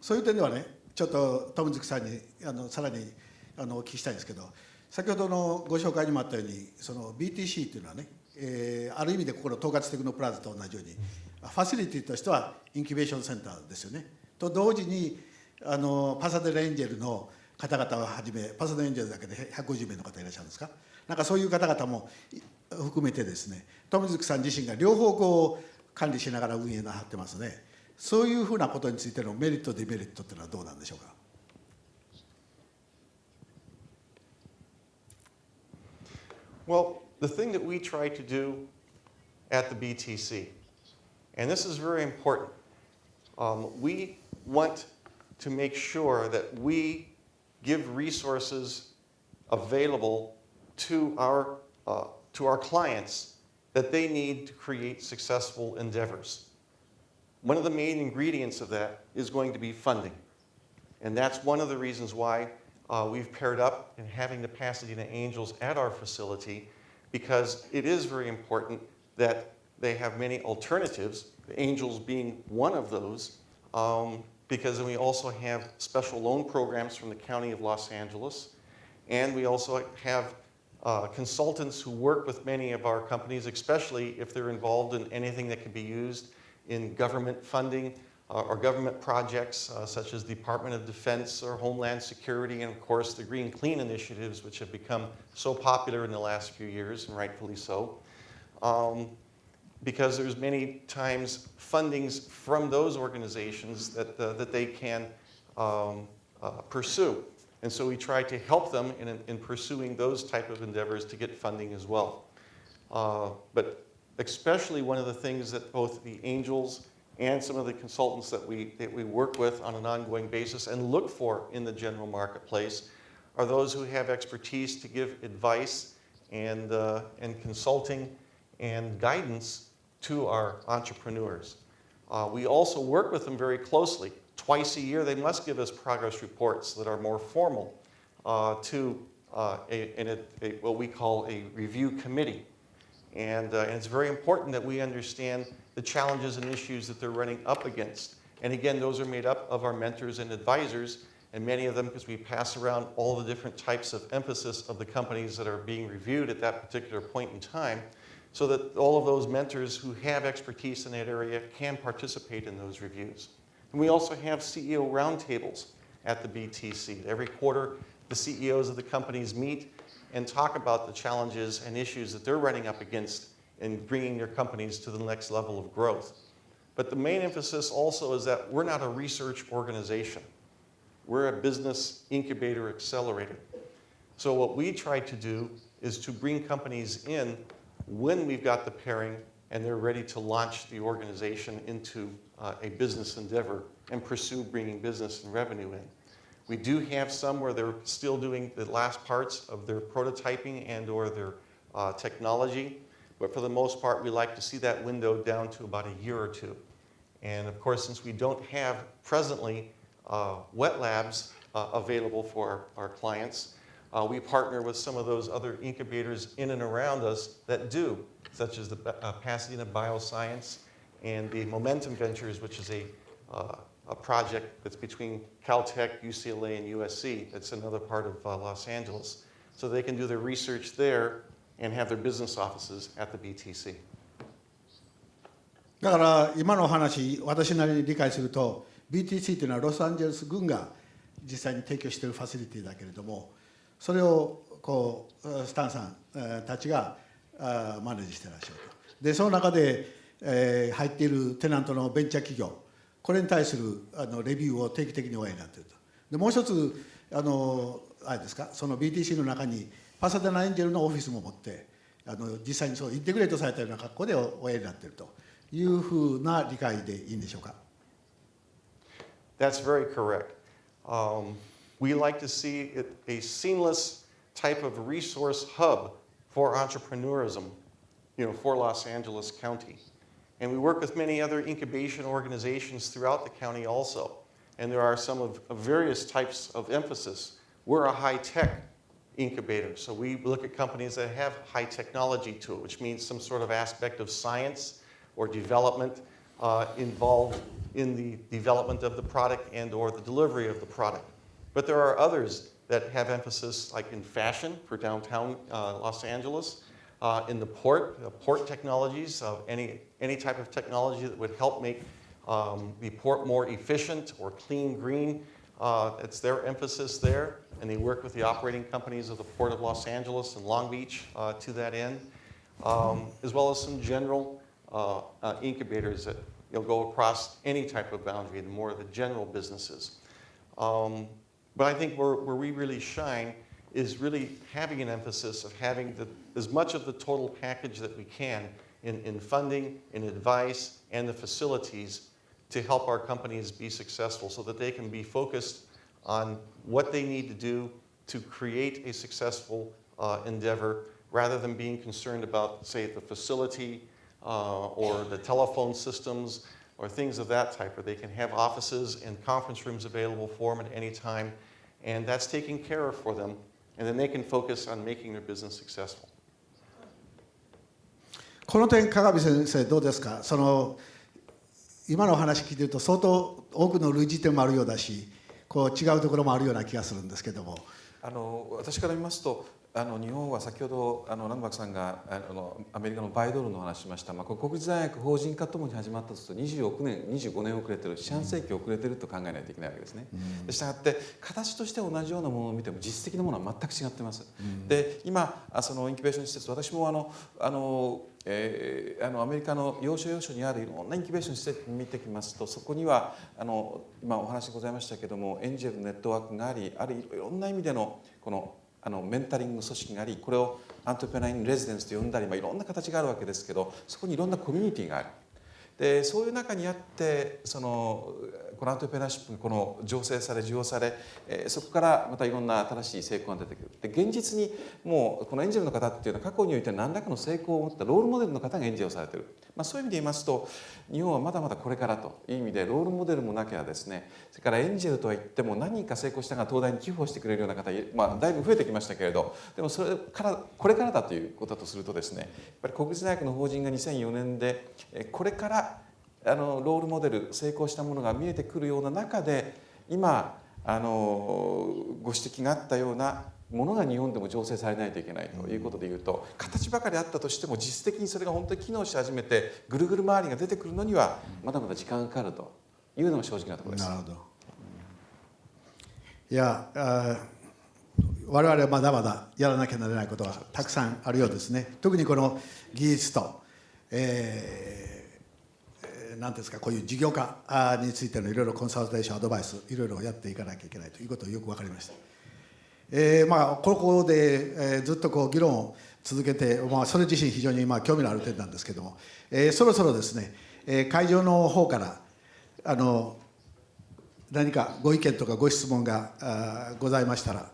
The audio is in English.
そういう点ではね、ちょっと友月さんにさらにお聞きしたいんですけど、先ほどのご紹介にもあったように、その BTC というのはね、ある意味でここの統括テクノプラザと同じように、ファシリティとしてはインキュベーションセンターですよね。と同時にパサデラエンジェルの方々をはじめ、パサデラエンジェルだけで150名の方いらっしゃるんですか。なんかそういう方々も含めてですね、友月さん自身が両方こう管理しながら運営なさってますね。そういうふうなことについてのメリットデメリットっていうのはどうなんでしょうか。Well, the thing that we try to do at the BTC, and this is very important, we want to make sure that we give resources available to our clients that they need to create successful endeavors. One of the main ingredients of that is going to be funding. And that's one of the reasons why we've paired up in having the Pasadena Angels at our facility, because it is very important that they have many alternatives, the Angels being one of those, because we also have special loan programs from the County of Los Angeles, and we also have consultants who work with many of our companies, especially if they're involved in anything that can be used in government funding or government projects such as Department of Defense or Homeland Security, and of course the Green Clean initiatives, which have become so popular in the last few years, and rightfully so, because there's many times fundings from those organizations that they can pursue. And so we try to help them in pursuing those type of endeavors to get funding as well. But especially one of the things that both the Angels and some of the consultants that we work with on an ongoing basis and look for in the general marketplace are those who have expertise to give advice and consulting and guidance to our entrepreneurs. We also work with them very closely. Twice a year they must give us progress reports that are more formal to what we call a review committee. And it's very important that we understand the challenges and issues that they're running up against. And again, those are made up of our mentors and advisors, and many of them, because we pass around all the different types of emphasis of the companies that are being reviewed at that particular point in time, so that all of those mentors who have expertise in that area can participate in those reviews. And we also have CEO roundtables at the BTC. Every quarter, the CEOs of the companies meet and talk about the challenges and issues that they're running up against in bringing their companies to the next level of growth. But the main emphasis also is that we're not a research organization. We're a business incubator accelerator. So what we try to do is to bring companies in when we've got the pairing and they're ready to launch the organization into a business endeavor and pursue bringing business and revenue in. We do have some where they're still doing the last parts of their prototyping and or their technology, but for the most part, we like to see that window down to about a year or two. And of course, since we don't have presently wet labs available for our clients, we partner with some of those other incubators in and around us that do, such as the Pasadena Bioscience and the Momentum Ventures, which is a project that's between Caltech, UCLA, and USC. That's another part of Los Angeles. So they can do their research there and have their business offices at the BTC. だから今の話、私なりに理解すると BTC というのはロサンゼルス郡が実際に提供しているファシリティだけれども、それをこうスタンさんたちがマネージしていらっしゃると。でその中で入っているテナントのベンチャー企業、これに対するレビューを定期的におやりになっていると。でもう一つあれですか、その BTC の中にパサデナエンジェルのオフィスも持って実際にそうインテグレートされたような格好でおやりになっているというふうな理解でいいんでしょうか。That's very correct. We like to see it a seamless type of resource hub for entrepreneurism, for Los Angeles County. And we work with many other incubation organizations throughout the county also. And there are some of various types of emphasis. We're a high-tech incubator, so we look at companies that have high technology to it, which means some sort of aspect of science or development involved in the development of the product and or the delivery of the product. But there are others that have emphasis like in fashion for downtown Los Angeles, in the port technologies, any type of technology that would help make the port more efficient or clean, green. It's their emphasis there, and they work with the operating companies of the Port of Los Angeles and Long Beach to that end, as well as some general incubators that go across any type of boundary, the more of the general businesses. But I think where we really shine is really having an emphasis of having as much of the total package that we can in funding, in advice, and the facilities to help our companies be successful so that they can be focused on what they need to do to create a successful endeavor rather than being concerned about, say, the facility or the telephone systems or things of that type, where they can have offices and conference rooms available for them at any time, and that's taken care of for them, and then they can focus on making their business successful. この点、鏡先生どうですか。今のお話聞いてると相当多くの類似点もあるようだし、こう違うところもあるような気がするんですけども。私から見ますと、日本は先ほど南博さんがアメリカのバイドルの話しました、これ国立大学法人化ともに始まったとすると25年遅れてる、四半世紀遅れてると考えないといけないわけですね。したがって形として同じようなものを見ても実質的なものは全く違ってます。で今そのインキュベーション施設、私もアメリカの要所要所にあるいろんなインキュベーション施設を見てきますと、そこには今お話ございましたけども、エンジェルネットワークがあり、いろんな意味でのこのメンタリング組織があり、これをアントレプレナーインレジデンスと呼んだり、いろんな形があるわけですけど、そこにいろんなコミュニティがある。でそういう中にあってこのアントレプレナーシップが醸成され受容され、そこからまたいろんな新しい成功が出てくる。で現実にもうこのエンジェルの方っていうのは過去において何らかの成功を持ったロールモデルの方がエンジェルをされている。そういう意味で言いますと、日本はまだまだこれからという意味でロールモデルもなきゃですね、それからエンジェルとは言っても何人か成功したが東大に寄付をしてくれるような方、だいぶ増えてきましたけれど、でもそれからこれからだということだとするとですね、やっぱり国立大学の法人が2004年でこれからロールモデル成功したものが見えてくるような中で、今ご指摘があったようなものが日本でも醸成されないといけないということでいうと、形ばかりあったとしても実質的にそれが本当に機能し始めてぐるぐる回りが出てくるのにはまだまだ時間がかかるというのが正直なところです。なるほど。いや我々はまだまだやらなきゃならないことはたくさんあるようですね。特にこの技術と、何ですか、こういう事業化についてのいろいろコンサルテーションアドバイスいろいろやっていかなきゃいけないということがよく分かりました。ここで、ずっとこう議論を続けて、それ自身非常に興味のある点なんですけども、そろそろですね、会場の方から何かご意見とかご質問がございましたら